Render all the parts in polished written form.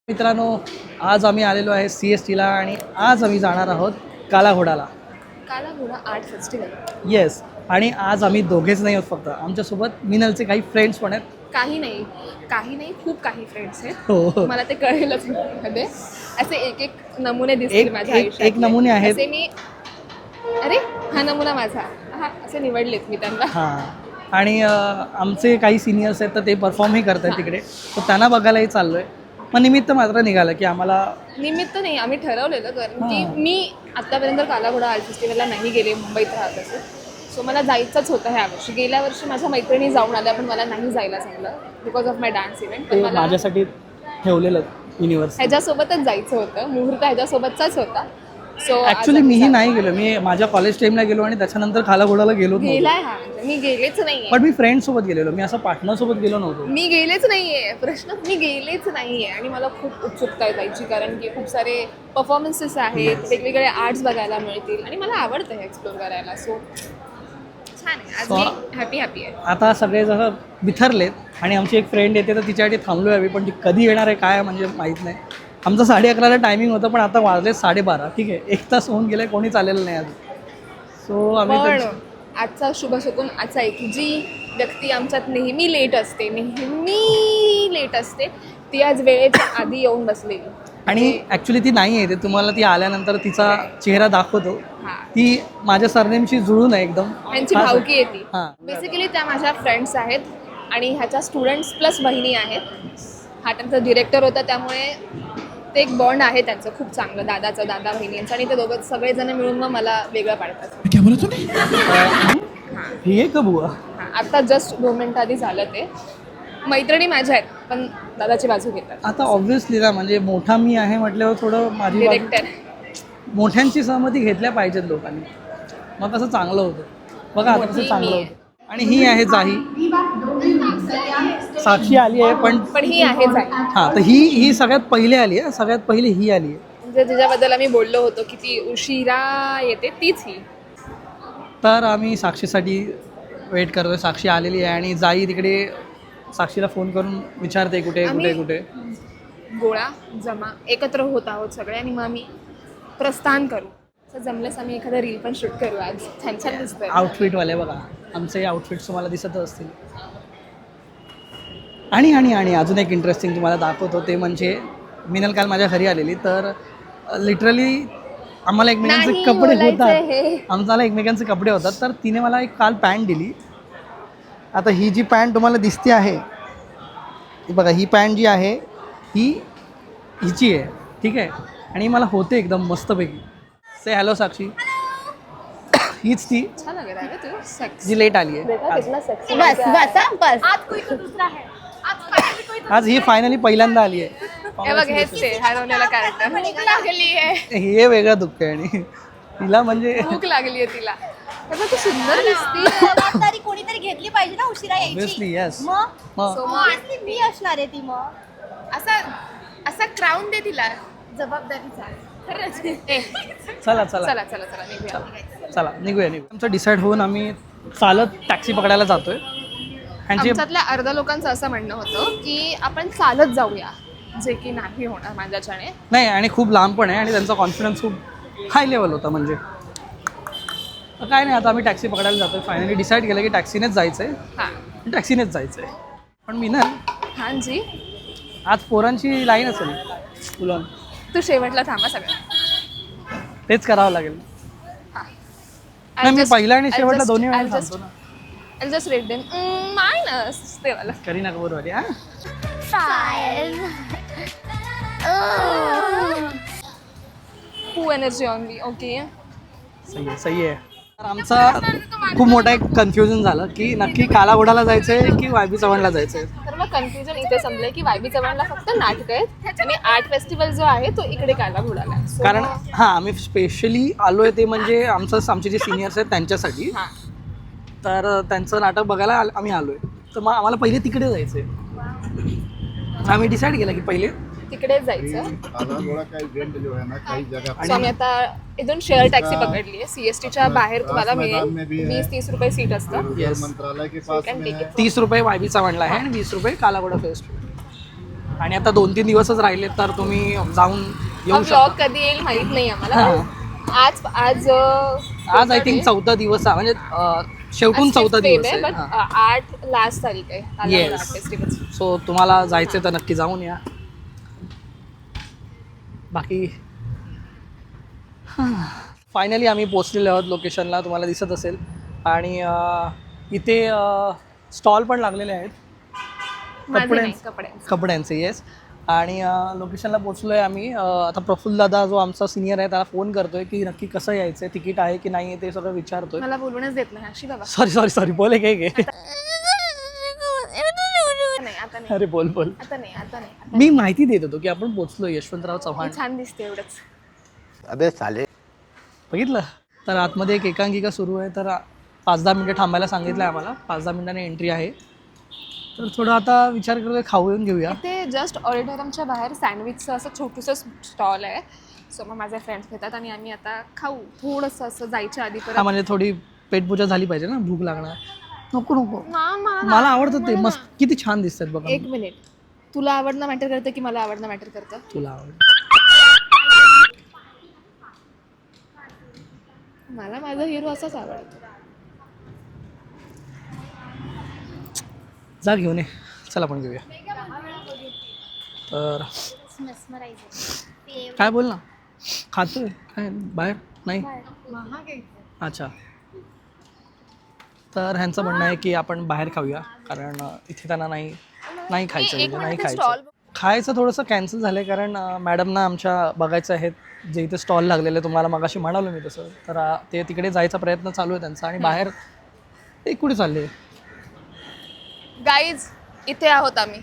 मित्रांनो, आज आम्ही आलेलो आहे CSTला आणि आज आम्ही जाणार आहोत काला घोडाला. काला घोडा आर्ट फेस्टिवल. येस. आणि आज आम्ही दोघेच नाही आहोत, फक्त आमच्यासोबत मिनलचे काही फ्रेंड्स पण आहेत. काही नाही खूप काही फ्रेंड्स आहेत. हो. मला ते कळेलच मध्ये असे एक एक नमुने दिसतील एक माझ्या एक आयुष्यात. एक नमुने आहेत. असे मी अरे हा नमुना माझा, हा असे निवडलेत मी त्यांना. हां. आणि आमचे काही सिनियर्स आहेत तर ते परफॉर्मही करत आहेत तिकडे, तर त्यांना बघायलाही चाललो आहे. मग निमित्त मात्र निघालं की आम्हाला निमित्त नाही, आम्ही ठरवलेलं कारण की हां. मी आत्तापर्यंत काला घोडा आर्ट फेस्टिवलला नाही गेले, मुंबईत राहत असेल. सो मला जायचंच होतं ह्या वर्षी. गेल्या वर्षी माझ्या मैत्रिणी जाऊन आल्या पण मला नाही जायला सांगलं because of my dance event. ते पण मला माझ्यासाठी ठेवलेलं युनिव्हर्स. ह्याच्यासोबतच जायचं होतं, मुहूर्त ह्याच्यासोबतचाच होता. सो ॲक्च्युली मीही नाही गेलो. मी माझ्या कॉलेज टाईमला गेलो आणि त्याच्यानंतर काला घोडाला गेलो नव्हतो. गेलाय हा, मी गेलेच नाहीये. पण मी फ्रेंडसोबत गेलेलो, मी असं पार्टनरसोबत गेलो नव्हतो. मी गेलेच नाहीये, प्रश्न मी गेलेच नाहीये. आणि मला खूप उत्सुकता आहे जायची कारण की खूप सारे परफॉर्मन्सेस आहेत, वेगवेगळे आर्ट्स बघायला मिळतील आणि मला आवडतं हे एक्सप्लोर करायला. सो छान आहे, आज मी हॅपी आहे. आता सगळे जसं बिथरलेत आणि आमची एक फ्रेंड येते तर तिच्यासाठी थांबलो आहे, पण ती कधी येणार आहे काय म्हणजे माहीत नाही. आमचं 11:30ला टायमिंग होतं पण आता वाजले 12:30. ठीक आहे, 1 तास होऊन गेले, कोणी चाललेलं नाही अजून. सो आम्ही पण आजचा शुभ शकुन असा आहे की जी व्यक्ती आमच्यात नेहमी लेट असते ती आज वेळेच्या आधी येऊन बसलेली. आणि ॲक्च्युली ती नाही आहे, ते तुम्हाला ती आल्यानंतर तिचा चेहरा दाखवतो. हां, ती माझ्या सरनेमशी जुळून आहे एकदम. त्यांची भावकी आहे ती. हां. बेसिकली त्या माझ्या फ्रेंड्स आहेत आणि ह्याच्या स्टुडंट्स प्लस बहिणी आहेत. हा त्यांचा डिरेक्टर होता, त्यामुळे ते एक बॉन्ड आहे त्यांचं खूप चांगलं, दादा बहिणींचं. आणि ते दोघं सगळेजण मिळून मग मला वेगळं पाडतात. ही आहे का बुवा? हां, आत्ता जस्ट 2 मिनिटं आधी झालं ते. मैत्रिणी माझ्या आहेत पण दादाची बाजू घेतात. आता ऑब्व्हियसली ना, म्हणजे मोठा मी आहे म्हटल्यावर थोडं माझी बाजू- डिरेक्टर मोठ्यांची सहमती घेतल्या पाहिजेत लोकांनी, मग कसं चांगलं होतं. बघा आता कसं मोठी चांगलं मी होतं. आणि ही आहे जाही. साक्षी आली आहे पण ही आहे जाई. हां, तर ही सगळ्यात पहिले आली आहे. सगळ्यात पहिली ही आली आहे. म्हणजे जिच्याबद्दल आम्ही बोललो होतो की ती उशिरा येते तीच ही. तर आम्ही साक्षीसाठी वेट करतोय. साक्षी आलेली आहे आणि जाई तिकडे साक्षीला फोन करून विचारते कुठे कुठे कुठे. गोळा जमा एकत्र होत आहोत सगळे आणि मग आम्ही प्रस्थान करू. असं जमल्यास आम्ही एखादा रील पण शूट करू. आज छान छान दिसतंय. आउटफिटवाले बघा, आमचे आउटफिट्स तुम्हाला दिसत असतील. आणि अजून एक इंटरेस्टिंग तुम्हाला दाखवतो, ते म्हणजे मिनल काल माझ्या घरी आलेली. तर लिटरली आम्हाला एकमेकांचे नाही कपडे बोलायचं हे. होतात, आम्हाला एकमेकांचे कपडे होतात. तर तिने मला एक काल पॅन्ट दिली. आता ही जी पॅन्ट तुम्हाला दिसते आहे, ही बघा, ही पॅन्ट जी आहे ही हिची आहे, ठीक आहे. आणि मला होते एकदम मस्तपैकी. से हॅलो साक्षी. हीच ती छान लग रहा है तू. सेक्स जी लेट आली आहे. देखा कितना सेक्सी. बस आज कोई तो दूसरा है. आज ही फायनली पहिल्यांदा आली आहे. हे बघ, हेच ते हरवलेला कॅरेक्टर. भूक लागली आहे. हे वेगळं दुःख आहे. आणि तिला म्हणजे भूक लागली आहे तिला. हे बघ, तू सुंदर दिसती. जबाबदारी कोणीतरी घेतली पाहिजे ना उशिरा यायची. Obviously yes. मग Obviously मी असणार आहे ती. मग असा क्राऊन दे तिला जबाबदारीचा. खरंच. चला चला निघूया. निघूया. आमचं डिसाईड होऊन आम्ही चालत टॅक्सी पकडायला जातोय. ह्यांची आमच्यातल्या अर्ध्या लोकांचं असं म्हणणं होतं की आपण चालत जाऊया, जे की नाही होणार माझ्याच्याने. नाही, आणि खूप लांब पण आहे आणि त्यांचा कॉन्फिडन्स खूप हाय लेवल होता. म्हणजे काय नाही, आता आम्ही टॅक्सी पकडायला जातोय. फायनली डिसाईड केलं की टॅक्सीनेच जायचं आहे. हां टॅक्सीनेच जायचं आहे. पण मी ना हां जी, आज पोरांची लाईन असेल फुलं, तू शेवटला थांबा सगळं. तेच करावं लागेल. हां, नाही, मी पहिला आणि शेवटला दोन्ही वेळा थांबतो ना. I'll just rate them. Minus ते वाला. करीना कपूर वाली. हां, 5. Full energy on me. Okay. सही आहे. तर आमचा खूप मोठा एक कन्फ्युजन झालं की नक्की काला घोडाला जायचं आहे की वायबी चव्हाणला जायचं आहे. तर मग कन्फ्युजन इथे संपलंय की वायबी चव्हाणला फक्त नाटकं आहेत आणि आर्ट फेस्टिवल जो आहे तो इकडे काला घोडाला आहे. So कारण हां, आम्ही स्पेशली आलो आहे ते म्हणजे आमचे जे सिनियर्स आहेत त्यांच्यासाठी. हां, तर त्यांचं नाटक बघायला आम्ही आलो आहे. तर मग आम्हाला पहिले तिकडे जायचं आहे. आम्ही डिसाईड केलं की पहिले तिकडेच जायचं. का इवेंट जो है ना कई जगह सो आम्ही आता इथून शेअर टॅक्सी पकडली आहे. CSTच्या बाहेर तुम्हाला मिळेल. 20-30 रुपये सीट असतं. येस, मंत्रालय के पास में है. 30 रुपये वायबी चव्हाणला आहे आणि 20 रुपये काला घोडा फेस्ट. आणि आता 2-3 दिवसच राहिले तर तुम्ही जाऊन येऊ शकता. ब्लॉग कधी येईल माहित नाही आम्हाला. आज आज आज आय थिंक 4था दिवस आहे, म्हणजे शेवटून 4था दिवस आहे. बट 8 लास्ट तारीख आहे. येस. सो तुम्हाला जायचं तर नक्की जाऊन या. बाकी फायनली आम्ही पोचलेलो आहोत लोकेशनला, तुम्हाला दिसत असेल. आणि इथे स्टॉल पण लागलेले आहेत कपड्यांचे. येस. आणि लोकेशनला पोचलो आहे आम्ही. आता प्रफुल्ल दादा जो आमचा सिनियर आहे त्याला फोन करतोय की नक्की कसं यायचं आहे, तिकीट आहे की नाही आहे ते सगळं विचारतोय. मला बोलूनच देत नाही अशी बाबा. सॉरी बोले काय गे. नाही आता नाही अरे बोल आता नाही. मी माहिती देत होतो की आपण पोचलो यशवंतराव चव्हाण. छान दिसते एवढंच. अबे साले. बघितलं. तर आतमध्ये एक एकांकिका सुरू आहे, तर 5-10 मिनटं थांबायला सांगितलं आहे आम्हाला. 5-10 मिनिटांनी एंट्री आहे. तर थोडं आता विचार करतोय खाऊ येऊन घेऊया. ते जस्ट ऑडिटोरियमच्या बाहेर सँडविचचं असं छोटंसं स्टॉल आहे. सो मग माझे फ्रेंड्स घेतात आणि आम्ही आता खाऊ थोडंसं असं जायच्या आधी हा म्हणजे थोडी पेटपूजा झाली पाहिजे ना, भूक लागणार. नको मला आवडतं ते. मस्त किती छान दिसतात बघा. एक मिनिट, तुला आवडणं मॅटर करतं की मला आवडणं मॅटर करतं? तुला आवड. मला माझा हिरो असाच आवडतो. जा घेऊन ये. चला आपण घेऊया. तर काय बोल ना, खातोय काय बाहेर नाही. अच्छा. तर ह्यांचं म्हणणं आहे की आपण बाहेर खाऊया, कारण इथे त्यांना नाही खायचं, म्हणजे नाही खायचं. खायचं थोडंसं कॅन्सल झालं आहे, कारण मॅडमना आमच्या बघायचं आहेत जे इथे स्टॉल लागलेले. तुम्हाला मगाशी म्हणालो मी तसं. तर ते तिकडे जायचा प्रयत्न चालू आहे त्यांचा. आणि बाहेर ते कुठे चालले गाईज, इथे आहोत आम्ही.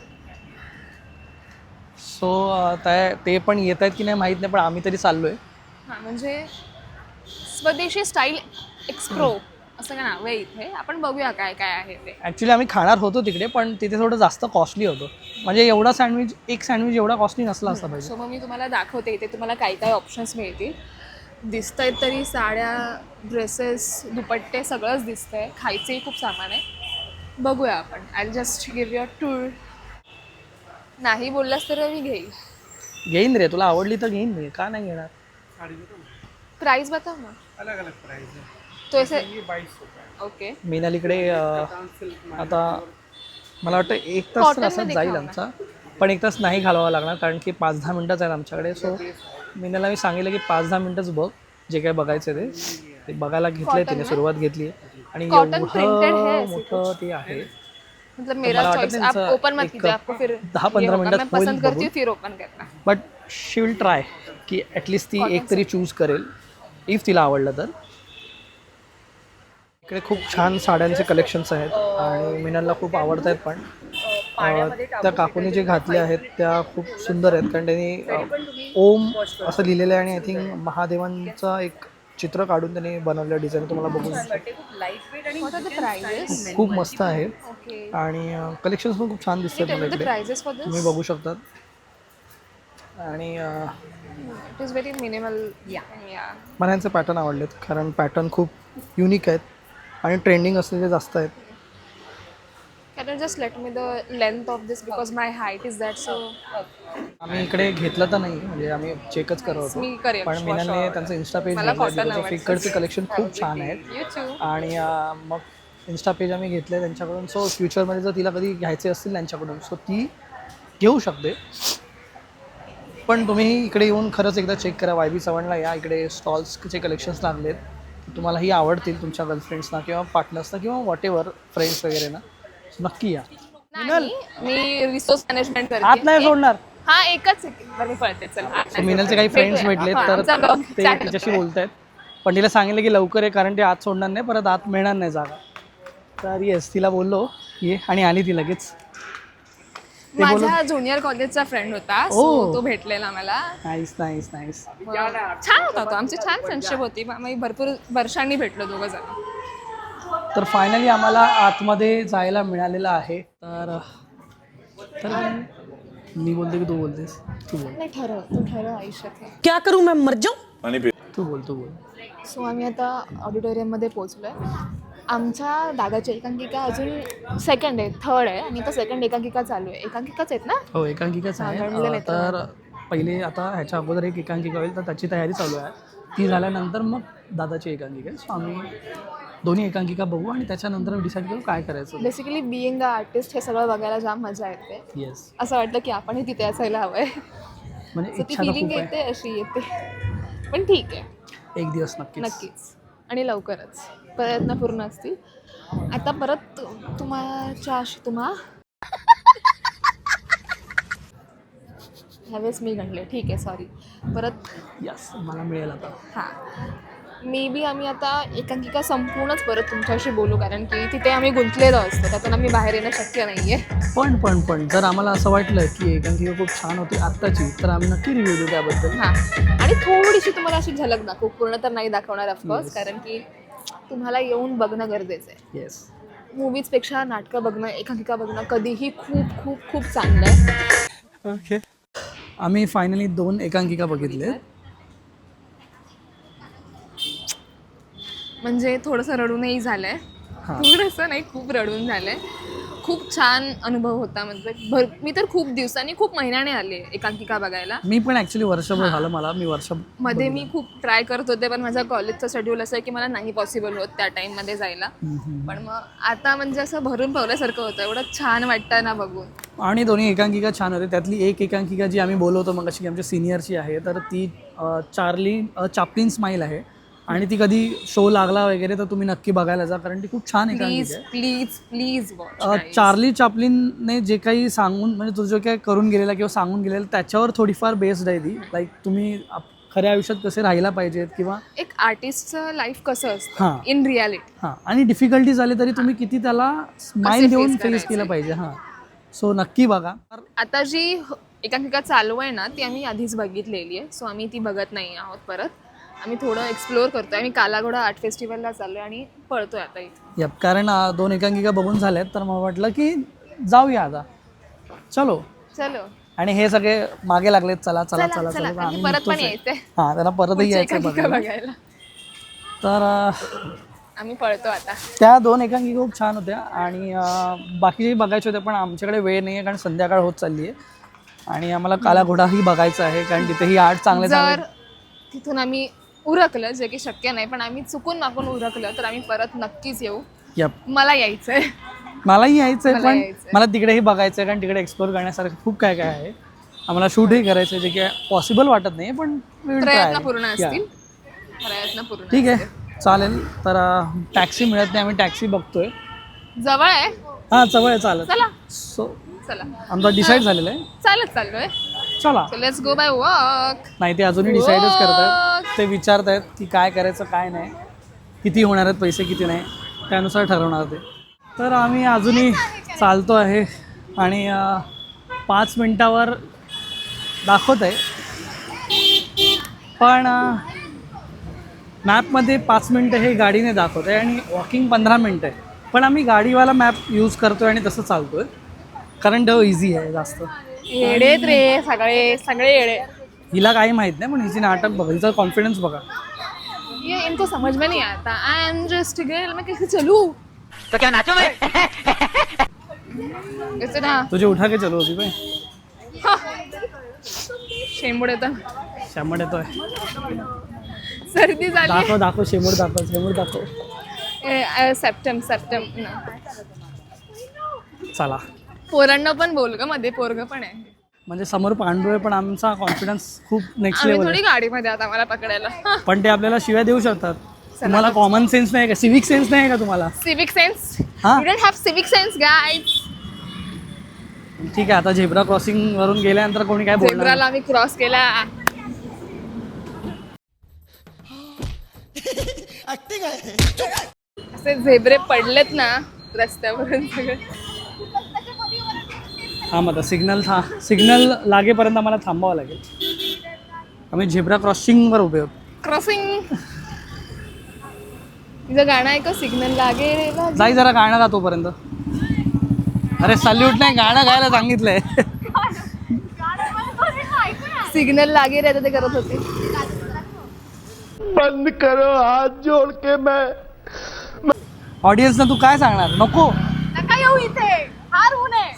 सो ते पण येत आहेत की नाही माहीत नाही, पण आम्ही तरी चाललो आहे. हां, म्हणजे स्वदेशी स्टाईल एक्सप्रो असं काय नाव आहे इथे. आपण बघूया काय काय आहे ते. ॲक्च्युली आम्ही खाणार होतो तिकडे, पण तिथे थोडं जास्त कॉस्टली होतं. म्हणजे एवढा एक सँडविच एवढा कॉस्टली नसला असता पाहिजे. सो मग मी तुम्हाला दाखवते इथे तुम्हाला काय काय ऑप्शन्स मिळतील. दिसत आहेत तरी साड्या, ड्रेसेस, दुपट्टे सगळंच दिसतंय. खायचंही खूप सामान आहे. बघूया आपण. I just give you a tour. नाही बोललास तर मी घेईन रे, तुला आवडली तर घेईन मी, का नाही घेणार. प्राइस बताओ ना. अलग अलग प्राइस है. तो ऐसे 2200 ओके. मीनालीकडे आता मला वाटतं 1 तास तर Cotton असाच मध्ये जाईल खाऊ आमचा. पण 1 तास नाही घालवावा लागणार, कारण की 5-10 मिनटंच आहेत आमच्याकडे. सो मीनाला मी सांगितलं की 5-10 मिनटंच बघ जे काय बघायचं ते बघायला घेतलंय तिने, सुरुवात घेतली आहे. आणि Cotton printed है एवढं ऐसे मोठं ते आहे. मतलब मेरा मला चॉइस. वाटतं आप ओपन मत एक कीजिए, आपको फिर 10-15 ये होगा. मिनटात मैं पसंद होईल करती बघून. हूँ फिर ओपन करना. बट शी विल ट्राय की ॲटलिस्ट ती एक तरी चूज करेल, इफ तिला आवडलं तर. इकडे खूप छान साड्यांचे कलेक्शन्स आहेत आणि मीनाला खूप आवडत आहेत. पण त्या काकूने जे घातले आहेत त्या खूप सुंदर आहेत, कारण त्यांनी ओम असं लिहिलेलं आहे आणि आय थिंक महादेवांचा एक चित्र काढून त्यांनी बनवलेलं डिझाईन तुम्हाला बघून What are the prices? खूप मस्त आहे. Okay. आणि कलेक्शन्स पण खूप छान दिसतात मला The इकडे, prices for this? तुम्ही बघू शकतात. आणि It is very minimal. Yeah. मला यांचे पॅटर्न आवडलेत, कारण पॅटर्न खूप युनिक आहेत आणि ट्रेंडिंग असलेले जास्त आहेत. Can you just let me the length of this because my height is that, so आम्ही इकडे घेतलं तर नाही, म्हणजे आम्ही चेकच करत होतो. मी करेन. पण मीनाने त्यांचं इन्स्टा पेज मला cotton घेतलं, आवडतं. इकडचे कलेक्शन खूप छान आहेत. you too. आणि मग इन्स्टा पेज आम्ही घेतले त्यांच्याकडून. सो फ्युचरमध्ये जर तिला कधी घ्यायचे असतील त्यांच्याकडून सो ती घेऊ शकते. पण तुम्ही इकडे येऊन खरंच एकदा चेक करा. YB चव्हाणला या, इकडे स्टॉल्सचे कलेक्शन्स लागलेत. तुम्हालाही आवडतील तुमच्या गर्लफ्रेंड्सना किंवा पार्टनर्सना किंवा वॉट एव्हर फ्रेंड्स वगैरे ना, नक्की या. नाही, मी रिसोर्स मॅनेजमेंट करते. आत नाही सोडणार. हा एकच बरं मी पळते. चल सो मिनलचे काही फ्रेंड्स भेटलेत तर ते तिच्याशी बोलत आहेत. पण तिला सांगितलं की लवकर आहे, कारण ते आत सोडणार नाही, परत आत मिळणार नाही जागा. तर येस, तिला बोललो ये, आणि आली ती लगेच. माझ्या ज्युनियर कॉलेजचा फ्रेंड होता, so तो भेटलेला मला. नाईस. छान होता तो. आमची छान फ्रेंडशिप होती. आम्ही भरपूर वर्षांनी भेटलो दोघं जण. तर फायनली आम्हाला आतमध्ये जायला मिळालेलं आहे. तर मी बोलते की तू बोलतेस? तू बोल. नाही, तू ठरव आयुष्यात. क्या करूं मैं मर जाऊं? तू बोल. सो आम्ही आता ऑडिटोरियममध्ये पोहोचलोय आमच्या दादाची एकांकिका अजून सेकंड आहे, थर्ड आहे आणि आता सेकंड एकांकिका चालू आहे. एकांकिकाच आहेत ना? हो एकांकिकाच हा, आहे. घडलेलं आहे तर पहिले आता ह्याच्या अगोदर एक एकांकिका होईल तर त्याची तयारी चालू आहे. ती झाल्यानंतर मग दादाची एकांकिका आहे. सो आम्ही दोन्ही एकांकिका बघू आणि त्याच्यानंतर डिसाईड करू काय करायचं. बेसिकली बिईंग द आर्टिस्ट हे सगळं बघायला जाम मजा येते. येस असं वाटतं की आपणही तिथे असायला हवंय. म्हणजे So ती इच्छा तर फिलिंग खूप आहे. येते अशी येते, पण ठीक आहे. एक दिवस नक्कीच. नक्कीच आणि लवकरच प्रयत्न पूर्ण असतील. आता परत तुम्हा ह्यावेळेस मी गणले, ठीक आहे सॉरी. परत यस मला मिळेल आता. हां मे बी आम्ही आता एकांकिका संपूर्णच परत तुमच्याशी बोलू, कारण की तिथे आम्ही गुंतलेलो असतो, त्यातून आम्ही बाहेर येणं शक्य नाही आहे. पण जर आम्हाला असं वाटलं की एकांकिका खूप छान होती आत्ताची तर आम्ही नक्की रिव्ह्यू देऊ त्याबद्दल. हां आणि थोडीशी तुम्हाला अशी झलक दाखवू, पूर्ण तर नाही दाखवणार ऑफकोर्स, Yes. कारण की तुम्हाला येऊन बघणं गरजेचं आहे. येस मूवीजपेक्षा नाटकं बघणं, एकांकिका बघणं कधीही खूप खूप खूप चांगलं आहे. ओके. आम्ही फायनली 2 एकांकिका बघितले. म्हणजे थोडंसं रडूनही झालं आहे. हां. थोडंसं नाही, खूप रडून झालं आहे. खूप छान अनुभव होता. म्हणजे मी तर खूप दिवसांनी, खूप महिन्याने आले एकांकिका बघायला. मी पण ॲक्च्युली वर्षभर झालं मला. मी मध्ये मी खूप ट्राय करत होते, पण माझा कॉलेजचा शेड्यूल असं आहे की मला नाही पॉसिबल होत त्या टाईममध्ये जायला. पण मग आता म्हणजे असं भरून पावल्यासारखं होतं, एवढं छान वाटतं ना बघून. आणि दोन्ही एकांकिका छान होते. त्यातली एक एकांकिका जी आम्ही बोलवतो मग अशी आमच्या सिनियरची आहे तर ती चार्ली चॅप्लिन स्माईल आहे आणि ती कधी शो लागला वगैरे तर तुम्ही नक्की बघायला जा कारण ती खूप छान प्लीज एकांकिका आहे. Please please watch. चार्ली चॅप्लिनने जे काही सांगून म्हणजे तो जो काही करून गेलेला किंवा सांगून गेलेला त्याच्यावर थोडीफार बेस्ड आहे ती. लाईक तुम्ही खऱ्या आयुष्यात कसे राहायला पाहिजेत किंवा एक आर्टिस्टचं लाईफ कसं हां. असतं इन रियालिटी. हां आणि डिफिकल्टी झाली तरी तुम्ही किती त्याला स्माईल कसे देऊन face फेस करायचे. केलं पाहिजे. हां सो नक्की बघा. आता जी एकांकिका चालू आहे ना ती आम्ही आधीच बघितलेली आहे, सो आम्ही ती बघत नाही आहोत परत. आम्ही थोडं एक्सप्लोअर करतोय. आम्ही कालाघोडा आर्ट फेस्टिवलला चाललोय आणि पळतोय आता इथे. यप कारण 2 एकांकिका बघून झाल्यात तर मग वाटलं की जाऊया आता चलो. आणि हे सगळे मागे लागलेत चला चला चला चला तर आणि आम्ही परत पण निघतोच आहे. यायचंय हां त्यांना परतही यायचं एकांकिका बघायला. बघायला. तर आम्ही पळतो आता. त्या 2 एकांकिका खूप छान होत्या आणि बाकीचे बघायचे होते पण आमच्याकडे वेळ नाही आहे कारण संध्याकाळ होत चालली आहे आणि आम्हाला कालाघोडाही बघायचं आहे कारण तिथेही आर्ट चांगले जर चांगले. तिथून आम्ही उरकलं, जे की शक्य नाही, पण आम्ही चुकून माकून उरकलं तर आम्ही परत नक्कीच येऊ. यप मला यायचंय. मलाही यायचं आहे मला पण यायचंय. मला तिकडेही बघायचं आहे कारण तिकडे एक्सप्लोअर करण्यासारखं खूप काय काय आहे. आम्हाला शूटही करायचं आहे जे की पॉसिबल वाटत नाही पण we will try. प्रयत्न पूर्ण Yeah. असतील. प्रयत्न पूर्ण ठीक असतील. आहे चालेल. तर टॅक्सी मिळत नाही आम्ही टॅक्सी बघतोय. जवळ आहे. हां जवळ आहे चालत. चला सो चला आमचा डिसाईड झालेला आहे. चालत चाललोय. चला लेट्स गो बाय वॉक. नाही ते अजूनही डिसाईडच करतात. ते विचारत आहेत की काय करायचं काय नाही, किती होणार आहेत पैसे किती नाही त्यानुसार ठरवणार ते. तर आम्ही अजूनही चालतो आहे आणि 5 मिनटावर दाखवत आहे पण मॅपमध्ये 5 मिनटं हे गाडीने दाखवत आहे आणि वॉकिंग 15 मिनटं आहे. पण आम्ही गाडीवाला मॅप यूज करतो आहे आणि तसं चालतो आहे कारण तो इझी आहे जास्त. येडेत रे सगळे सगळे येडे. हिला काही माहीत नाही पण हिची नाटक बघा, हिचा कॉन्फिडन्स बघा. ये इनको समझ में नहीं आता. आई एम जस्ट गर्ल, मैं कैसे चलूं? तो क्या नाचो मैं? कैसे ना तुझे उठा के चलो होती शेंबूड येतं. शेमड येतोय. सर्दी झाली. दाखव दाखव शेमूड दाखव शेमूड दाखव. सप्टेम चला पोरांना पण बोल ग, मध्ये पोरग पण आहे. म्हणजे समोर पांडू आहे पण आमचा कॉन्फिडन्स खूप नेक्स्ट आम्ही लेवल थोडी आहे. गाडीमध्ये आता आम्हाला पकडायला. पण ते आपल्याला शिव्या देऊ शकतात. तुम्हाला कॉमन सेन्स नाही का, सिविक सेन्स नाही का तुम्हाला? Civic sense. हा? You don't have civic sense guys. ठीक आहे आता झेब्रा क्रॉसिंग वरून गेल्यानंतर कोणी काय बोलणार झेब्राला आम्ही क्रॉस केला. असे झेब्रे पडलेत ना रस्त्यावरून सगळे. थांब आता सिग्नल लागेपर्यंत आम्हाला थांबावं लागेल. आम्ही झेब्रा क्रॉसिंगवर उभे आहोत. क्रॉसिंग. तिचं गाणं आहे का, सिग्नल लागे जाई जरा गाणं गा तोपर्यंत. अरे सल्यूट नाही गाणं गायला सांगितलंय. सिग्नल लागे रे ते करत होते. बंद करो हाथ जोड़ के मैं ऑडियन्सना तू काय सांगणार? नको. नका येऊ इथे, फार ऊन आहे.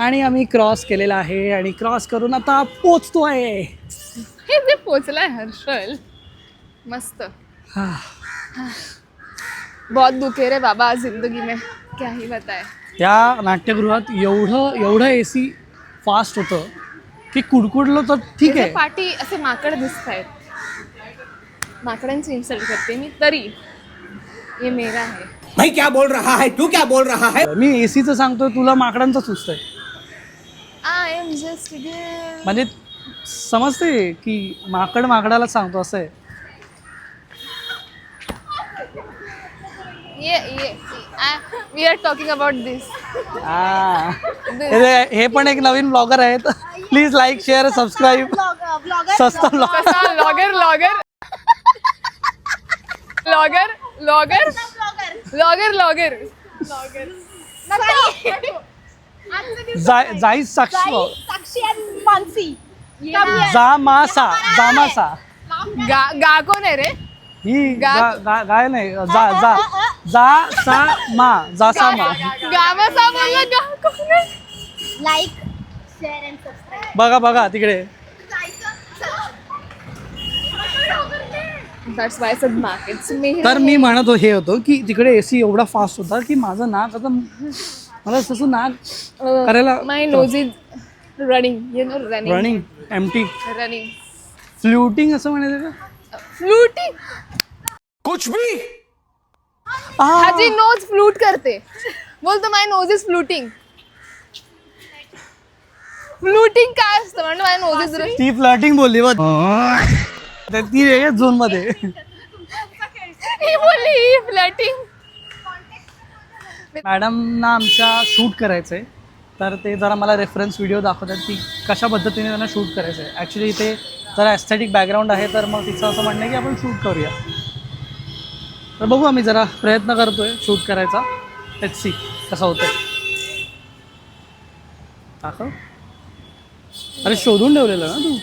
आणि आम्ही क्रॉस केलेला आहे आणि क्रॉस करून आता पोचतो आहे. हे जे पोचलाय हर्षल, मस्त. बहुत दुखे रे बाबा जिंदगी में, क्या ही बताए. त्या नाट्यगृहात एवढं AC फास्ट होतं की कुडकुडलं तर ठीक त्याचे आहे. पाठी असे माकड दिसत आहेत. माकडांची इन्सल्ट करते मी तरी. ये मेरा है. भाई क्या बोल रहा है तू, क्या बोल रहा है? मी ACचं सांगतोय, तुला माकडांचं सुचतंय. I am just girl. म्हणजे समजते की माकडाला सांगतो असं आहे. Yeah we are talking about this. हे पण एक नवीन ब्लॉगर आहेत. Please like share subscribe. Blogger सस्ता ब्लॉग. कसा logger logger logger logger logger logger जाई साक्षी साक्षी आणि मानसी. जामासा. गा कोण आहे रे? ही गा- गाय नाही. जासामा. गावाचा बोलला गा कोण आहे? Like share and subscribe. बघा तिकडे. That's why I said markets. तर मी म्हणत हे होतो की तिकडे AC एवढा फास्ट होता की माझं नाक आता मला तसं नाक करायला my nose is running, you know running empty running fluting असं म्हणायचं का? फ्लूटिंग. कुछ भी हाजी नोज फ्लूट करते. बोलतो माय नोज इज फ्लूटिंग. फ्लूटिंग काय असतं म्हणजे माय नोज इज ती फ्लटिंग बोलली बघ. ती वेगळ्या झोन मध्ये. ही बोलली फ्लटिंग. मॅडमना आमच्या शूट करायचं आहे, तर ते जरा मला रेफरन्स व्हिडिओ दाखवतात की कशा पद्धतीने त्यांना शूट करायचं आहे. ॲक्च्युली इथे जरा ॲस्थेटिक बॅकग्राऊंड आहे, तर मग तिचं असं म्हणणं आहे की आपण शूट करूया. तर बघू, आम्ही जरा प्रयत्न करतोय शूट करायचा. लेट्स सी कसं होतंय. दाखव. अरे शोधून ठेवलेलं ना तू.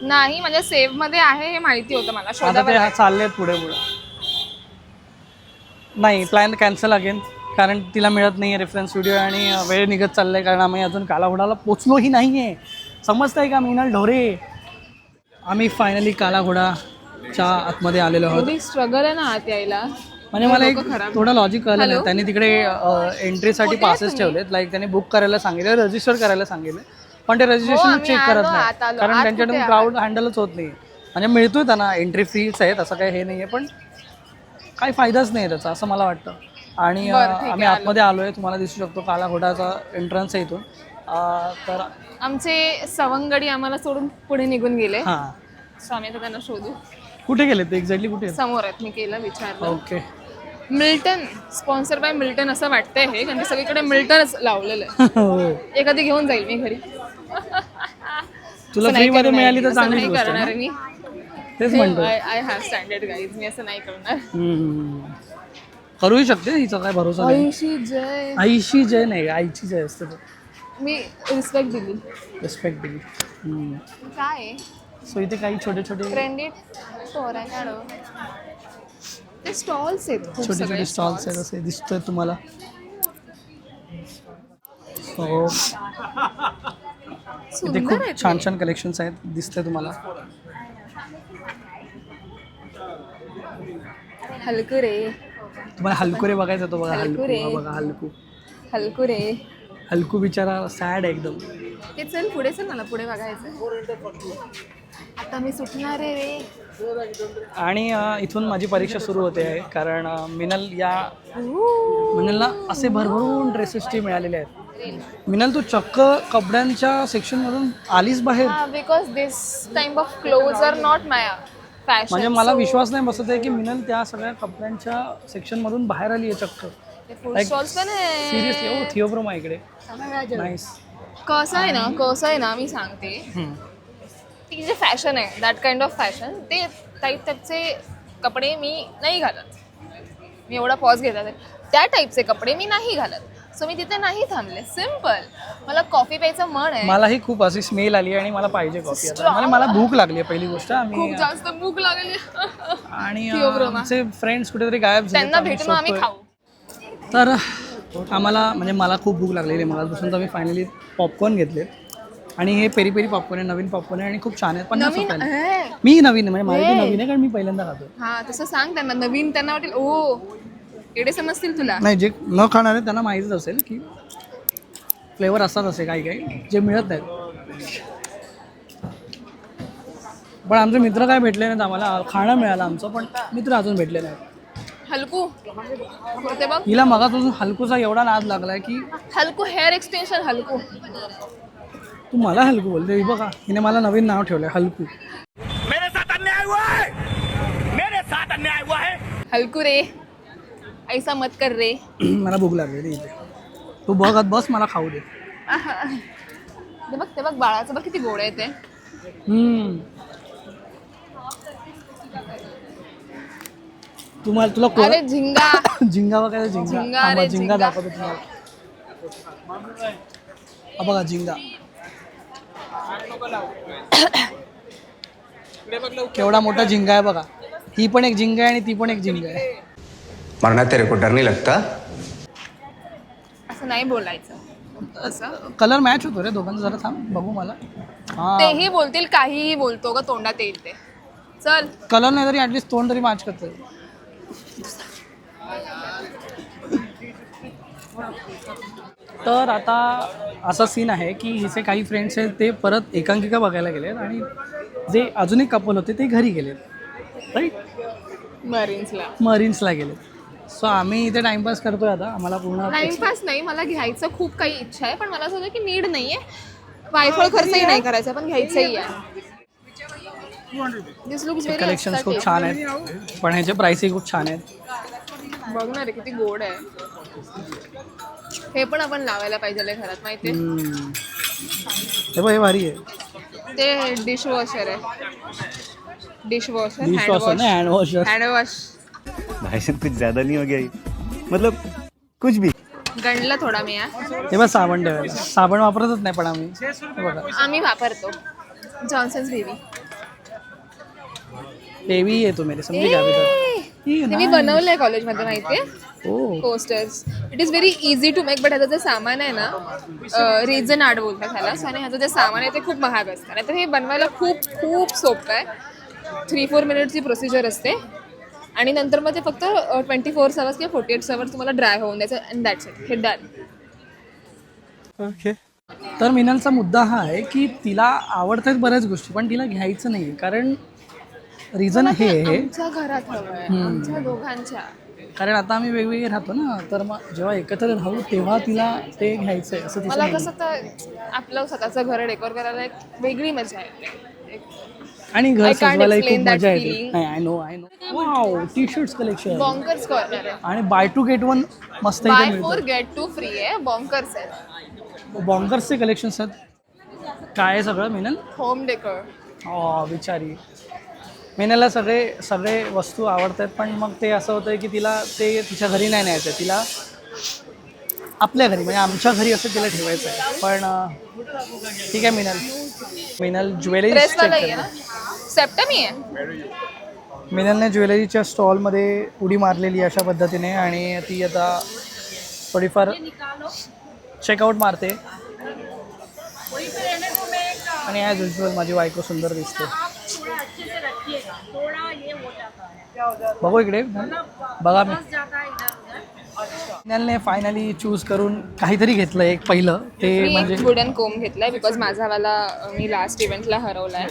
नाही माझ्या सेव्ह मध्ये आहे हे माहिती होतं मला. आता शोधावं ते लागेल. चालले आहेत पुढे. नाही, प्लॅन कॅन्सल अगेन, कारण तिला मिळत नाही आहे रेफरन्स व्हिडिओ आणि वेळ निघत चाललाय, कारण आम्ही अजून कालाघोडाला पोचलोही नाही आहे. समजतंय का मीनल ढोरे? आम्ही फायनली कालाघोडाच्या आतमध्ये आलेलो आहोत. एवढी स्ट्रगल आहे ना आत यायला. म्हणजे मला एक डोकं खराब. थोडं लॉजिक कळलं नाही. हॅलो? त्यांनी तिकडे एंट्रीसाठी कुठे आहे पासेस तुम्ही? ठेवलेत. लाईक त्यांनी बुक करायला सांगितलं, रजिस्टर करायला सांगितलं, पण ते रजिस्ट्रेशन आम्ही चेक करत आलो, नाही, आत आलो. कारण आत त्यांच्याकडून कुठे क्राऊड हँडलच होत नाही. म्हणजे मिळतोय त्यांना, एंट्री फीज आहेत, असं काही हे नाही आहे, पण काही फायदाच नाही आहे त्याचा असं मला वाटतं. आणि बरं, ठीक आहे, आम्ही आतमध्ये आलो आहे. तुम्हाला दिसू शकतो कालाघोडाचा एंट्रन्स आहे इथून. तर आमचे सवंगडी आम्हाला सोडून पुढे निघून गेले. हां, सो आम्ही आता त्यांना शोधू. कुठे गेले ते एक्झॅक्टली? कुठे? समोर आहेत. मी केलं विचारलं. Okay. Milton, sponsor by Milton असं वाटतंय हे, कारण की सगळीकडे मिल्टनच लावलेलं आहे. हो. एखादी घेऊन जाईल मी घरी. तुला असं नाही फ्रीमध्ये करणार मिळाली मी, तर असं चांगली नाही गोष्ट आहे करणार ना? आहे मी. तेच म्हणतो. I have standard guys. मी असं नाही करणार. करूही शकते, हिचा काय भरोसा नाही. आईशी जय. आईशी जय नाही, आईची जय असते. मी रिस्पेक्ट दिली. रिस्पेक्ट दिली. काय आहे? सो इथे काही छोटे छोटे ट्रेंडी स्टोर आहे काढो. ते स्टॉल्स आहेत खूप छोटे सगळे छोटे स्टॉल्स आहेत, असे दिसतोय तुम्हाला. हो, इथे सुंदर खूप आहेत छान हे. छान कलेक्शन्स आहेत, दिसतंय तुम्हाला. हलकू रे. तुम्हाला हलकुरे बघायचं तो बघा. हलकुरे. हलकू, हा बघा हलकू. हलकू रे. हलकू बिचारा सॅड आहे एकदम. ते चल पुढे चल, मला पुढे बघायचं. आता मी सुटणार आहे रे. आणि इथून माझी परीक्षा सुरू होते आहे, कारण मिनलला असे भरभरून ड्रेसेसचे मिळालेले आहेत. मिनल, तू चक्क कपड्यांच्या सेक्शनमधून आलीस बाहेर. Because this type of clothes are not my fashion. म्हणजे मला विश्वास नाही बसत आहे की मिनल त्या सगळ्या कपड्यांच्या सेक्शनमधून बाहेर आली आहे चक्क. फूड स्टॉल्स पण आहे. सिरियसली. हो, थिओब्रोमा इकडे. नाईस. कसं आहे ना मी सांगते, ती जे फॅशन आहे दॅट काइंड ऑफ फॅशन, ते टाईपचे कपडे मी नाही घालत. मी एवढा पॉज घेतात त्या टाईपचे कपडे मी नाही घालत. सो मी तिथे नाही थांबले. सिम्पल. मला कॉफी प्यायचं मन आहे. मलाही खूप अशी स्मेल आली आणि मला पाहिजे कॉफी आता. मला भूक लागली आहे पहिली गोष्ट. खूप आम्ही जास्त भूक लागली. आणि थिओब्रोमा. आमचे फ्रेंड्स कुठेतरी गायब झाले. त्यांना भेटून आम्ही खाऊ. तर आम्हाला म्हणजे मला खूप भूक लागलेली आहे. मगापासून तर मी फायनली पॉपकॉर्न घेतले आणि हे पेरी पेरी पॉपकॉर्न आहे, नवीन पॉपकॉर्न आहे आणि खूप छान आहे. 50 नवीन रुपयाला. मी नवीन म्हणजे माझे नवीन आहे कारण मी पहिल्यांदा खातो. हा तसं सांग त्यांना. नवीन त्यांना वाटेल ओ एवढे समजतील तुला. नाही, जे न खाणार आहे त्यांना माहीतच असेल की फ्लेवर असतात असे काही काही जे मिळत नाहीत. पण आमचे मित्र काय भेटले नाहीत आम्हाला. खाणं मिळालं आमचं पण मित्र अजून भेटले नाहीत. हलकू ते बघ. हिला मगापासून हलकूचा एवढा नाद लागलाय की हलकू हेअर एक्सटेन्शन. हलकू तू मला हलकू बोलते. ही बघा हिने मला नवीन नाव ठेवलंय हलकू. मेरे साथ अन्याय हुआ है, मेरे साथ अन्याय हुआ है. हलकू रे ऐसा मत कर रे. मला भूक लागली इथे. तू बघत बस, मला खाऊ दे. ते बघ बाळाचं बघ किती गोड आहे ते. तुला अरे झिंगा. झिंगा बघायला. झिंगा झिंगा रे, झिंगा झिंगा. दाखवतो तुम्हाला. हा बघा झिंगा केवढा मोठा झिंगा आहे बघा. ही पण एक झिंगा आहे आणि ती पण एक झिंगा आहे. मरना तेरे को डर नहीं लगता? असं नाही बोलायचं. असं कलर मॅच होतो रे दोघांचा. जरा थांब बघू मला. हा तेही बोलतील काहीही बोलतो ग तोंडात येईल ते. चल कलर नाही तरी ॲटलिस्ट तोंड तरी मॅच करतं. तर आता असा सीन आहे की हिचे काही फ्रेंड्स आहेत ते परत एकांकिका बघायला गेलेत आणि जे अजून एक कपल होते ते घरी गेलेत. राईट. मरीन्सला गेलेत. सो आम्ही इथे टाइमपास करतोय आता. आम्हाला पूर्ण टाइमपास नाही. मला घ्यायचं खूप काही इच्छा आहे पण मला असं होतं की नीड नाहीये. वायफळ खर्चही नाही करायचा पण घ्यायचंही आहे. दिस लुक्स व्हेरी कलेक्शन्स खूप छान आहेत पण ह्याचे प्राइसही खूप छान आहेत. बघ ना रे किती गोड आहे. हे पण आपण लावायला पाहिजे घरात माहितीये. हे बघ हे भारी आहे. ते डिशवॉशर आहे. डिशवॉशर नाही हँडवॉशर. हँडवॉश. भाई साहब कुछ ज्यादा नहीं हो गया ये? मतलब कुछ भी. गणला थोडा मी हे बघ साबण ठेवायचं. साबण वापरतच नाही पण आम्ही. हे बघा आम्ही वापरतो जॉन्सन्स बेबी. बेबी येतो मेरे समजी का ते मी बनवलंय कॉलेजमध्ये माहितीये. ओ coasters. It is very easy to make. But ह्याचं जे सामान आहे ना रेझन आर्ट बोलतात ह्याला. आणि ह्याचं जे सामान आहे ते खूप महाग असतं. नाही तर हे बनवायला खूप खूप सोपं आहे. 3-4 मिनिटची प्रोसिजर असते आणि नंतर मग ते फक्त 24 आवर्स किंवा 48 आवर्स तुम्हाला ड्राय होऊन द्यायचं अँड दॅट्स इट. हे डन. ओके. तर मिनलचा मुद्दा हा आहे की तिला आवडतात बऱ्याच गोष्टी पण तिला घ्यायचं नाही कारण रिझन हे आहे आमच्या घरात हवंय. आमच्या दोघांच्या. कारण आता आम्ही वेगवेगळे राहतो ना तर मग जेव्हा एकत्र राहू तेव्हा तिला ते घ्यायचं आहे असं तिचं मला नाही. कसं तर आपलं स्वतःचं घर डेकोर करायला एक वेगळी मजा येते. आणि घर I can't सजवायलाही खूप explain that मजा येते. feeling. नाही I know wow T shirts collection bonkers corner आहे. आणि बाय टू गेट वन मस्त इथे बाय मिळतं. 4 गेट 2 फ्री आहे. बॉन्कर्स आहे. बॉन्कर्सचे कलेक्शन्स आहेत. काय आहे सगळं मिनल? Home decor. बिचारी मिनलला सगळे वस्तू आवडतात पण मग ते असं होतं की तिला ते तिच्या घरी नाही न्यायचं. तिला आपल्या घरी म्हणजे आमच्या घरी असं तिला ठेवायचं आहे. पण ठीक आहे मिनल ज्वेलरी ड्रेसवालाही आहे ना. सेप्टमी आहे. मिनलने ज्वेलरीच्या स्टॉलमध्ये उडी मारलेली अशा पद्धतीने आणि ती आता थोडीफार चेकआउट मारते आणि ॲज युजल माझी बायको सुंदर दिसते. बघू इकडे बघा. मिनलने फायनली चूज करून काहीतरी घेतलं एक पहिलं ते मी म्हणजे वुडन कोम घेतलाय बिकॉज माझावाला मी लास्ट इव्हेंटला हरवलाय.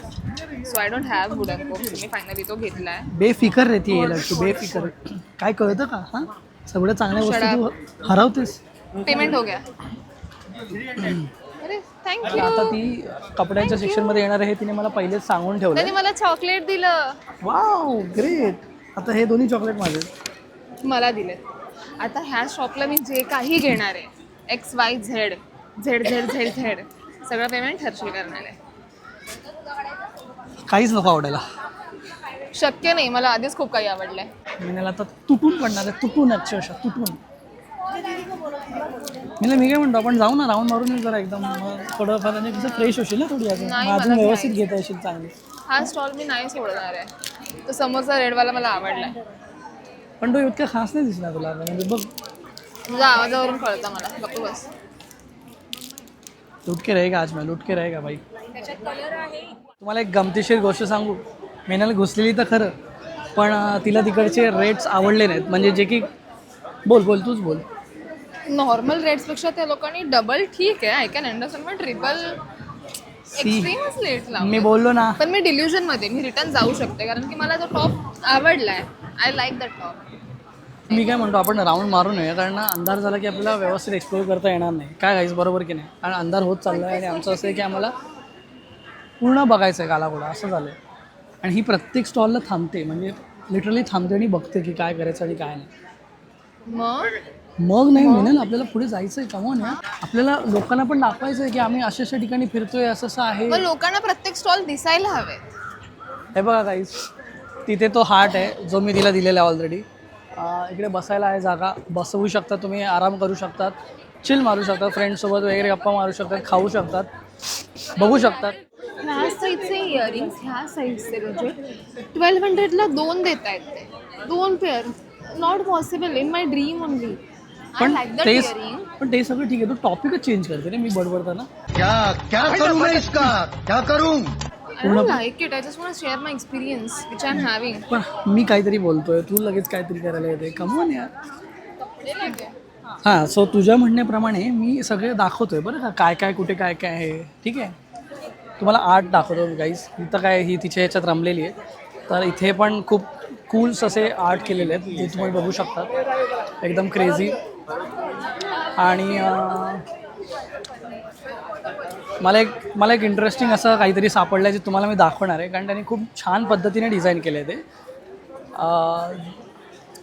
So I don't have wooden comb. मी फायनली तो घेतलाय. बेफिकर रेती आहे लक्ष. बेफिकर काय कळतं का? हां सगळं चांगल्या वस्तू तू हरवतेस. पेमेंट हो गया. अरे थँक्यू. आता ती कपड्यांच्या सेक्शनमध्ये येणार आहे तिने मला पहिलेच सांगून ठेवलं. त्याने मला चॉकलेट दिलं. Wow great. आता हे दोन्ही चॉकलेट माझे मला दिले. आता ह्या शॉपला मी जे काही घेणार आहे XYZ ZZZZ सगळं पेमेंट हर्षल करणार आहे. काहीच नको आवडायला. शक्य नाही. मला आधीच खूप काही आवडलंय. मिनल आता तुटून पडणार आहे. तुटून अक्षरशः तुटून. मी काय म्हणतो आपण जाऊ ना, राऊंड मारून येऊ जरा एकदम, मग थोडंफार म्हणजे कसं फ्रेश होशील ना थोडी, अजून नाही, अजून मला व्यवस्थित घ्यायचं. घेता येशील चांगली. हा स्टॉल मी नाही सोडणार आहे. तो समोरचा रेडवाला मला आवडलाय. पण तो इतका खास नाही दिसला तुला म्हणजे बघ. तुझ्या आवाजावरून कळतं मला. गप्प बस. लुट के रहेगा आज मैं, लुट के रहेगा भाई. तुम्हाला एक गमतीशीर गोष्ट सांगू, मेनाला घुसलेली तर खरं, पण तिला तिकडचे रेट्स आवडले नाहीत. म्हणजे जे की बोल बोल तूच बोल. नॉर्मल रेट्सपेक्षा त्या लोकांनी डबल ठीक आहे, आय कॅन अंडरस्टँड, पण ट्रिपल एक्स्ट्रीमच लेट लावलं. मी बोललो ना, पण मी डिल्युजनमध्ये मी रिटर्न जाऊ शकते, कारण की मला तो टॉप आवडलाय. I like that top. मी काय म्हणतो आपण राऊंड मारून येऊया, कारण ना अंधार झाला की आपल्याला व्यवस्थित एक्सप्लोर करता येणार नाही. काय गाईज, बरोबर की नाही? कारण अंधार होत चालला आहे आणि आमचं असं आहे की आम्हाला पूर्ण बघायचं आहे कालाघोडा, असं झालं आहे. आणि ही प्रत्येक स्टॉलला थांबते, म्हणजे लिटरली थांबते आणि बघते की काय करायचं आणि काय नाही. मग नाही मिळेल, आपल्याला पुढे जायचं आहे. कमॉन यार, आपल्याला लोकांना पण दाखवायचं आहे की आम्ही अशा अशा ठिकाणी फिरतोय, असं असं आहे. मग लोकांना प्रत्येक स्टॉल दिसायला हवे. हे बघा गाईज, तिथे तो हार्ट आहे जो मी तिला दिलेला आहे ऑलरेडी. इकडे बसायला आहे जागा, बसवू शकता तुम्ही, आराम करू शकतात, चिल मारू शकतात, फ्रेंड्ससोबत वगैरे गप्पा मारू शकतात, खाऊ शकतात, बघू शकतात. ह्या साईजचे इयरिंग्स, ह्या साईजचे म्हणजे 1200ला 2 देत आहेत ते. 2 pair. Not possible, in my dream only. पण लाईक दॅट ते इयरिंग. पण ते सगळं ठीक आहे, तो टॉपिकच चेंज करते रे मी बडबडताना. क्या करूं मैं इसका, क्या करूं? I don't like it. I just want to share my experience, which I'm having. पण मी काहीतरी बोलतोय, तू लगेच काहीतरी करायला येते. कमॉन यार. हां, सो तुझ्या म्हणण्याप्रमाणे मी सगळे दाखवतोय बरं का, काय काय कुठे काय काय आहे. ठीक आहे, तुम्हाला आर्ट दाखवतो गाईज. इथं काय, ही तिच्या ह्याच्यात रमलेली आहे, तर इथे पण खूप कूल्स असे आर्ट केलेले आहेत, जे तुम्ही बघू शकता, एकदम क्रेझी. आणि मला एक इंटरेस्टिंग असं काहीतरी सापडलं जे तुम्हाला मी दाखवणार आहे, कारण त्यांनी खूप छान पद्धतीने डिझाईन केलं आहे ते.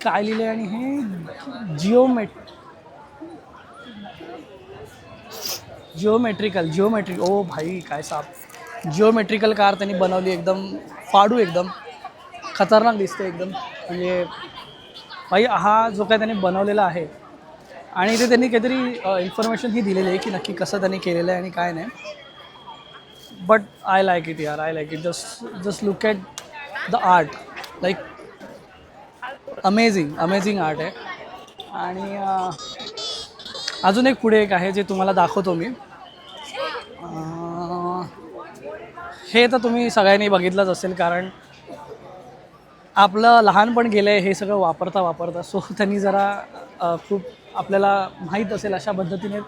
काय लिहिलं आहे, आणि हे जिओमेट्रिक ओ भाई काय साप, जिओमेट्रिकल कार त्यांनी बनवली, एकदम फाडू, एकदम खतरनाक दिसते एकदम. म्हणजे भाई हा जो काय त्यांनी बनवलेला आहे, आणि ते त्यांनी काहीतरी इन्फॉर्मेशन ही दिलेली आहे की नक्की कसं त्यांनी केलेलं आहे आणि काय नाही. बट आय लाईक इट यार, I like it. Just look at the art, like amazing art आहे. आणि अजून एक पुढे एक आहे जे तुम्हाला दाखवतो मी. हे तर तुम्ही सगळ्यांनी बघितलंच असेल, कारण आपलं लहानपण गेलं आहे हे सगळं वापरता. सो त्यांनी जरा खूप आपल्याला माहीत असेल अशा पद्धतीने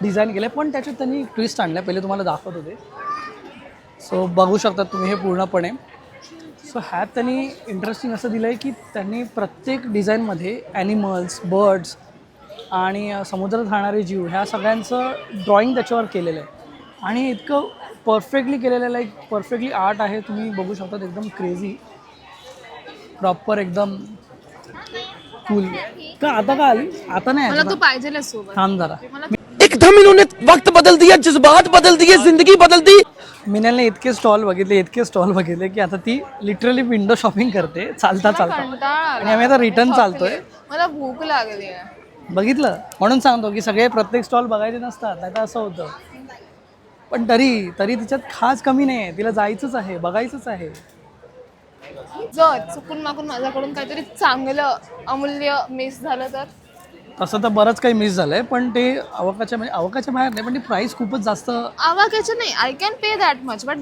डिझाईन केलं आहे, पण त्याच्यात त्यांनी ट्विस्ट आणलं. पहिले तुम्हाला दाखवत होते, सो बघू शकता तुम्ही हे पूर्णपणे. सो ह्यात त्यांनी इंटरेस्टिंग असं दिलं आहे की त्यांनी प्रत्येक डिझाईनमध्ये ॲनिमल्स, बर्ड्स आणि समुद्रात राहणारे जीव ह्या सगळ्यांचं ड्रॉइंग त्याच्यावर केलेलं आहे. आणि इतकं परफेक्टली केलेलं आहे, लाईक परफेक्टली आर्ट आहे. तुम्ही बघू शकता, एकदम क्रेझी, प्रॉपर, एकदम कूल. का आता का आली? आता नाही मला आहे, तू पाहिजे सोबत. थांब जरा. एकदम इन्होंने वक्त बदल दिया, जज्बात बदल दिए, जिंदगी बदल दी. मिनलने इतके स्टॉल बघितले की आता ती लिटरली विंडो शॉपिंग करते चालता. कंटाळा आणि आम्ही आता रिटर्न चालतोय. मला भूक लागली आहे. बघितलं, म्हणून सांगतो की सगळे प्रत्येक स्टॉल बघायचे नसतात, नाही तर असं होतं. पण तरी तिच्यात खास कमी नाही आहे, तिला जायचंच आहे, बघायचंच आहे. जर चुकून मागून माझ्याकडून काहीतरी चांगलं अमूल्य मिस झालं तर. तसं तर बरंच काही मिस झालं आहे, पण ते अवकाच्या बाहेर नाही, पण ती प्राईस खूपच जास्त. आवाक्याचं नाही, I can pay that much, but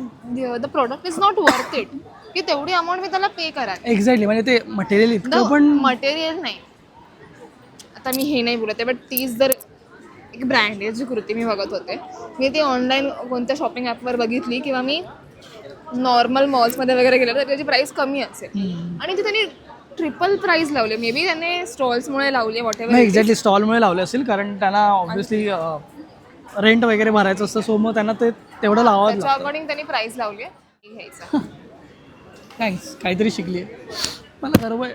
the product is not worth it की तेवढी अमाऊंट मी त्याला पे करायला. एक्झॅक्टली, म्हणजे ते मटेरियल इतकं पण मटेरियल नाही. आता मी हे नाही बोलत आहे, बट तीच जर एक ब्रँड आहे जी कुर्ती मी बघत होते, मी ती ऑनलाईन कोणत्या शॉपिंग ॲपवर बघितली किंवा मी नॉर्मल मॉल्समध्ये वगैरे गेलं तर त्याची प्राईस कमी असेल, आणि ती त्यांनी ट्रिपल प्राईस लावले. मे बी त्याने स्टॉल्समुळे लावली, वॉट एव्हर. नाही, एक्झॅक्टली स्टॉलमुळे लावले असेल, कारण त्यांना ऑब्व्हियसली रेंट वगैरे भरायचं असतं, सो मग त्यांना ते तेवढं लावावं त्याच्या लागतं. अकॉर्डिंग त्यांनी प्राईस लावली आहे घ्यायचं. थँक्स, काहीतरी शिकली आहे. मला गर्व आहे,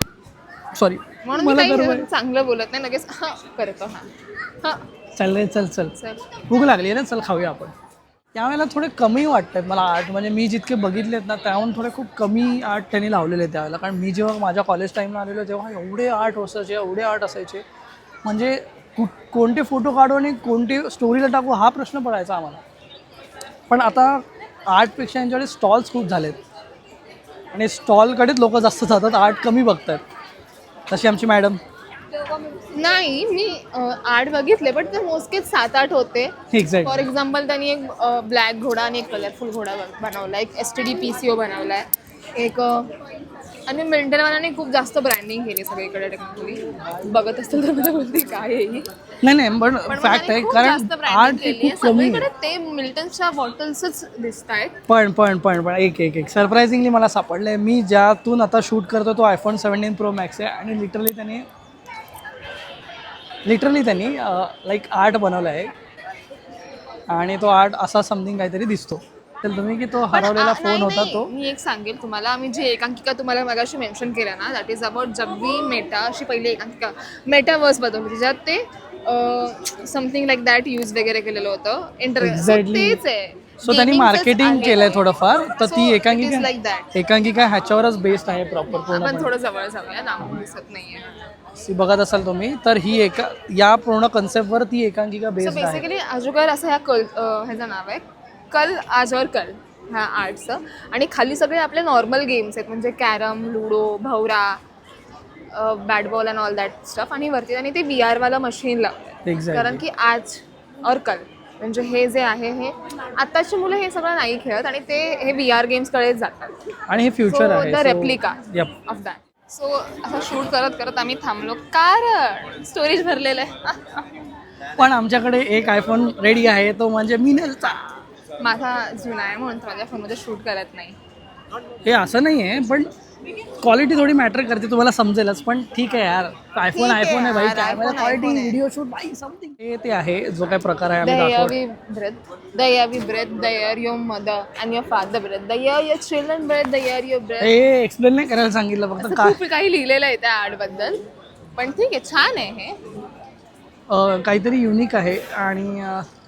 सॉरी, म्हणून मी मला गर्व काही आहे. चांगलं बोलत नाही, लगेच हां करतो. हां चल रे, चल चल. भूक लागली आहे ना, चल खाऊया आपण. त्यावेळेला थोडे कमी वाटतात मला आर्ट, म्हणजे मी जितके बघितलेत ना त्याहून थोडे खूप कमी आर्ट त्यांनी लावलेले त्यावेळेला. कारण मी जेव्हा माझ्या कॉलेज टाईमला आलेलो तेव्हा एवढे आर्ट असायचे, म्हणजे कोणते फोटो काढू आणि कोणते स्टोरीला टाकू हा प्रश्न पडायचा आम्हाला. पण आता आर्टपेक्षा यांच्याकडे स्टॉल्स खूप झालेत आणि स्टॉलकडेच लोक जास्त जातात, आर्ट कमी बघतात. तशी आमची मॅडम. नाही मी आर्ट बघितले बट ते मोजके 7-8 होते. एक्झॅक्ट. फॉर एक्झाम्पल त्यांनी एक ब्लॅक घोडा आणि एक कलरफुल घोडा बनवला, एक STD PCO बनवला आहे, एक आणि मिल्टनवाल्याने खूप जास्त ब्रँडिंग केली सगळीकडे. टेक्निकली बघत असेल तर मला बोलते काय आहे ही. नाही पण पण फॅक्ट आहे, खूप कारण जास्त branding आर्ट हे केली आहे. खूप कमी आहे. सगळीकडे ते मिल्टनच्या बॉटल्सच दिसत आहेत. पण एक सरप्रायझिंगली मला सापडलं आहे. मी ज्यातून आता शूट करतो तो iPhone 17 Pro Max आहे आणि लिटरली त्यांनी लाईक आर्ट बनवला आहे आणि तो आर्ट असा समथिंग काहीतरी दिसतो. तर तुम्ही की तो हरवलेला पण, फोन नाही, होता नाही, तो. मी एक सांगेल तुम्हाला, आम्ही जी एकांकिका तुम्हाला मगाशी मेन्शन केलं ना, दॅट इज अबाउट जब्बी मेटा, अशी पहिली एकांकिका मेटावर्स बद्दल, ज्याच्यात ते समथिंग लाईक दॅट यूज वगैरे केलेलं होतं. Exactly. तेच आहे. सो त्यांनी Gamingचंच मार्केटिंग आहे केलंय ते. थोडंफार. तर So, ती it is like that. एकांकिका ह्याच्यावरच बेस्ड आहे प्रॉपर आपण पूर्ण. थोडं जवळ जाऊया, लांबून दिसत नाहीये. बघत असाल तुम्ही तर ही या पूर्ण कन्सेप्टवर ती एकांकिका सो बेस्ड आहे. बेसिकली अजूगर असं ह्याचं नाव आहे, कल आज और कल ह्या आर्टचं. आणि खाली सगळे आपले नॉर्मल गेम्स आहेत, म्हणजे carrom, ludo, Bhawra, bat ball and all that stuff. आणि वरती आणि ते VR वाला मशीन लावलं. Exactly. कारण की आज और कल म्हणजे हे जे आहे, हे आत्ताची मुलं हे सगळं नाही खेळत आणि ते हे VR गेम्सकडे जातात. आणि हे फ्युचर आहे. The replica Yep. Of that. So असं शूट करत करत आम्ही थांबलो कारण स्टोरेज भरलेलं आहे. पण आमच्याकडे एक iPhone रेडी आहे, तो म्हणजे मिनलचा. माझा जुना आहे म्हणून तर माझ्या फोनमध्ये शूट करत नाही. हे असं नाही आहे, पण क्वालिटी थोडी मॅटर करते, तुम्हाला समजेलच. पण ठीक आहे यार, आयफोन आहे भाई, यार, कॅमेरा iPhone क्वालिटी, आहे. व्हिडिओ शूट भाई समथिंग. हे ते आहे जो काय प्रकार आहे The आम्ही year दाखवतो. we breathe, the year we breathe, the year your mother and your father breathe, the year your children breathe, the year you breathe. हे एक्सप्लेन नाही करायला सांगितलं, फक्त असं काय खूप काही लिहिलेलं आहे त्या आर्ट बद्दल. पण ठीक आहे, छान आहे हे. काहीतरी युनिक आहे. आणि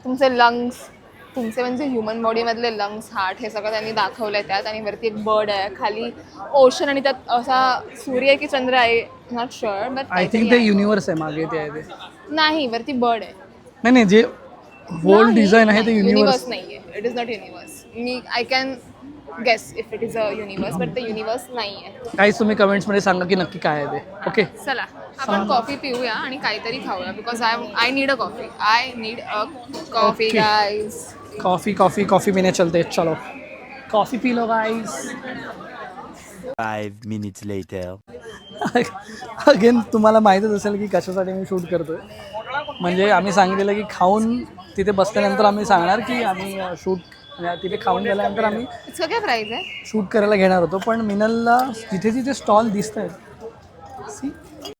तुमचे लंग्स, तुमचे म्हणजे ह्युमन बॉडीमधले लंग्स, हार्ट, हे सगळं त्यांनी दाखवलं आहे त्यात. आणि वरती एक बर्ड आहे, खाली ओशन, आणि त्यात असा सूर्य की चंद्र आहे, not sure but I think ते युनिवर्स आहे मागे ते आहे ते. नाही, वरती बर्ड आहे. नाही जे होल डिझाईन आहे ते युनिवर्स. नाही आहे, इट इज नॉट युनिवर्स. मी I can guess if it is a universe, but ते युनिवर्स नाही आहे. काहीच तुम्ही कमेंट्समध्ये सांगा की नक्की काय आहे ते. ओके, चला आपण कॉफी पिऊया आणि काहीतरी खाऊया, because I need a coffee. I need a coffee Okay. Guys. Coffee पीने चलते. चलो कॉफी पी लो गाइस. 5 minutes later. अगेन तुम्हाला माहीतच असेल की कशासाठी मी शूट करतोय. म्हणजे आम्ही सांगितलेलं की खाऊन तिथे बसल्यानंतर आम्ही सांगणार की आम्ही शूट, तिथे खाऊन गेल्यानंतर आम्ही इट्स काय प्राईज आहे? शूट करायला घेणार होतो. पण मिनलला जिथे स्टॉल दिसत आहेत,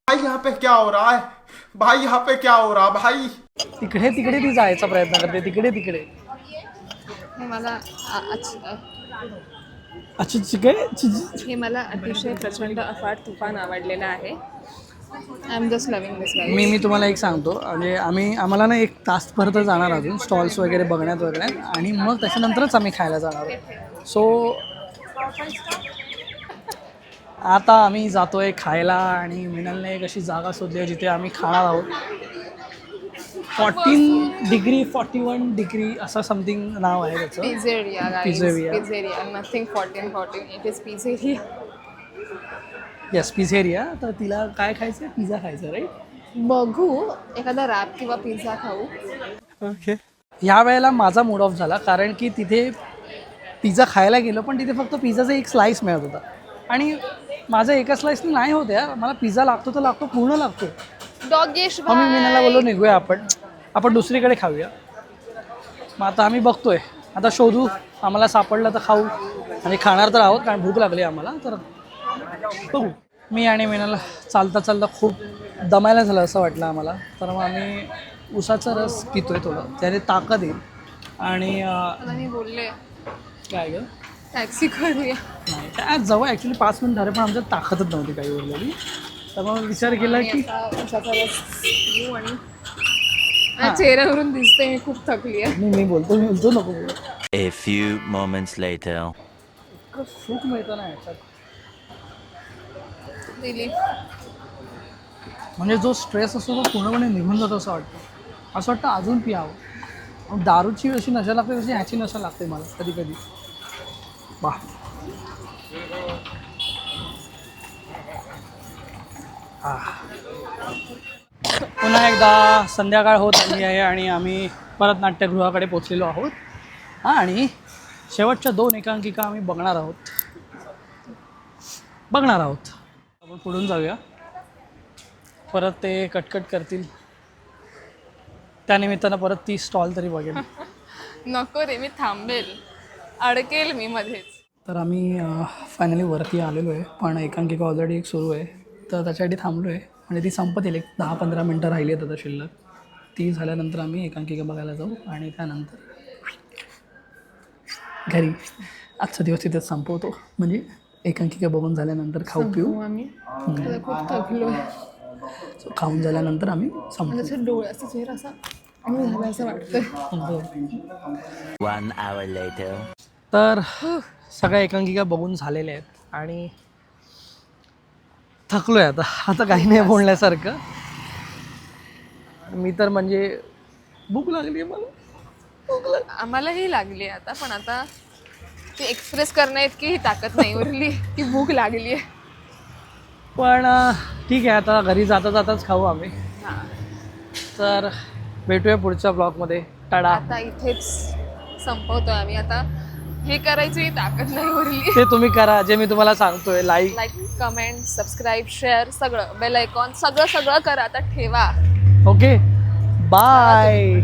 भाई यहाँ पे क्या हो रहा है, भाई यहाँ पे क्या हो रहा भाई. तिकडे ती जायचा प्रयत्न करते, तिकडे हे मला हे मला अतिशय प्रचंड अफाट तुफान आवडलेलं आहे. I am just loving this guys. मी तुम्हाला एक सांगतो, म्हणजे आम्हाला ना 1 तास परत जाणार अजून स्टॉल्स वगैरे बघण्यात वगैरे, आणि मग त्याच्यानंतरच आम्ही खायला जाणार. सो आता आम्ही जातोय खायला आणि मिनलने एक अशी जागा शोधली आहे जिथे आम्ही खाणार आहोत. 14 डिग्री 41 डिग्री असं समथिंग नाव आहे त्याचं. Pizzeria guys, pizzeria. Pizzeria, nothing 14, it is pizzeria. Yes, pizzeria. तर तिला काय खायचं? पिझ्झा खायचं, राईट? बघू, एखादा रॅप किंवा पिझ्झा खाऊ. ओके. ह्या वेळेला माझा मूड ऑफ झाला, कारण की तिथे पिझ्झा खायला गेलो पण तिथे फक्त पिझ्झाचा एक स्लाईस मिळत होता आणि माझं एका स्लाईसने नाही होत यार, मला पिझ्झा लागतो तर लागतो, पूर्ण लागतो. डॉगेश मग मी मीनाला बोललो निघूया आपण दुसरीकडे खाऊया. मग आता आम्ही बघतोय, आता शोधू, आम्हाला सापडलं तर खाऊ आणि खाणार तर आहोत कारण भूक लागली आम्हाला. तर बघू. मी आणि मीनाला चालता खूप दमायला झालं असं वाटलं आम्हाला. तर मग आम्ही उसाचा रस पितोय थोडं, त्याने ताकद येईल. आणि मी बोलले काय गं, टॅक्सी करूया. नाही त्या जवळ ॲक्च्युली 5 मिनिट झाले पण आमच्यात ताकदच नव्हती काही उरलेली. तर मग विचार केला की उसाचा रस पिऊ. आणि चेहऱ्यावरून दिसते मी खूप थकली आहे. मी बोलतो नको बोलू. A few moments later. इतकं सुख मिळतं ना ह्याच्यात. दिली म्हणजे जो स्ट्रेस असतो तो पूर्णपणे निघून जातो असं वाटतं अजून पियावं. दारूची अशी नशा लागते तशी ह्याची नशा लागते मला कधी कधी. वा पुन्हा एकदा संध्याकाळ होत आली आहे आणि आम्ही परत नाट्यगृहाकडे पोचलेलो आहोत. आणि शेवटच्या 2 एकांकिका आम्ही बघणार आहोत. आपण पुढून जाऊया, परत ते कटकट करतील, त्यानिमित्तानं परत ती स्टॉल तरी बघेल. नको रे, मी थांबेल, अडकेल मी मध्येच. तर आम्ही फायनली वरती आलेलो आहे, पण एकांकिका ऑलरेडी एक सुरू आहे, तर त्याच्यासाठी थांबलो आहे. म्हणजे ती संपत येईल, एक 10-15 मिनटं राहिली आहेत आता शिल्लक. ती झाल्यानंतर आम्ही एकांकिका बघायला जाऊ आणि त्यानंतर घरी आजचा दिवस तिथेच संपवतो. म्हणजे एकांकिका बघून झाल्यानंतर खाऊ पिऊ, आम्ही खूप थकलो. खाऊन झाल्यानंतर आम्ही संपतो. माझ्या डोळ्याचा चेहरा असा झाला असं वाटतंय. तर सगळ्या एकांकिका बघून झालेल्या आहेत आणि थकलो आहे आता काही नाही बोलण्यासारखं. मी तर म्हणजे भूक लागली आहे मला. आम्हालाही लागली आता, पण आता ती एक्सप्रेस करण्या इतकी ही ताकद नाही उरली की भूक लागली आहे. पण ठीक आहे, आता घरी जाताच खाऊ आम्ही. तर भेटूया पुढच्या ब्लॉगमध्ये. टाटा. आता इथेच संपवतोय आम्ही. आता हे करायची ताकद नाही उरली. ते तुम्ही करा जे मी तुम्हाला सांगतोय. लाईक, कमेंट, सबस्क्राईब, शेअर, सगळं बेल आयकॉन सगळं करा. आता ठेवा. Okay, bye.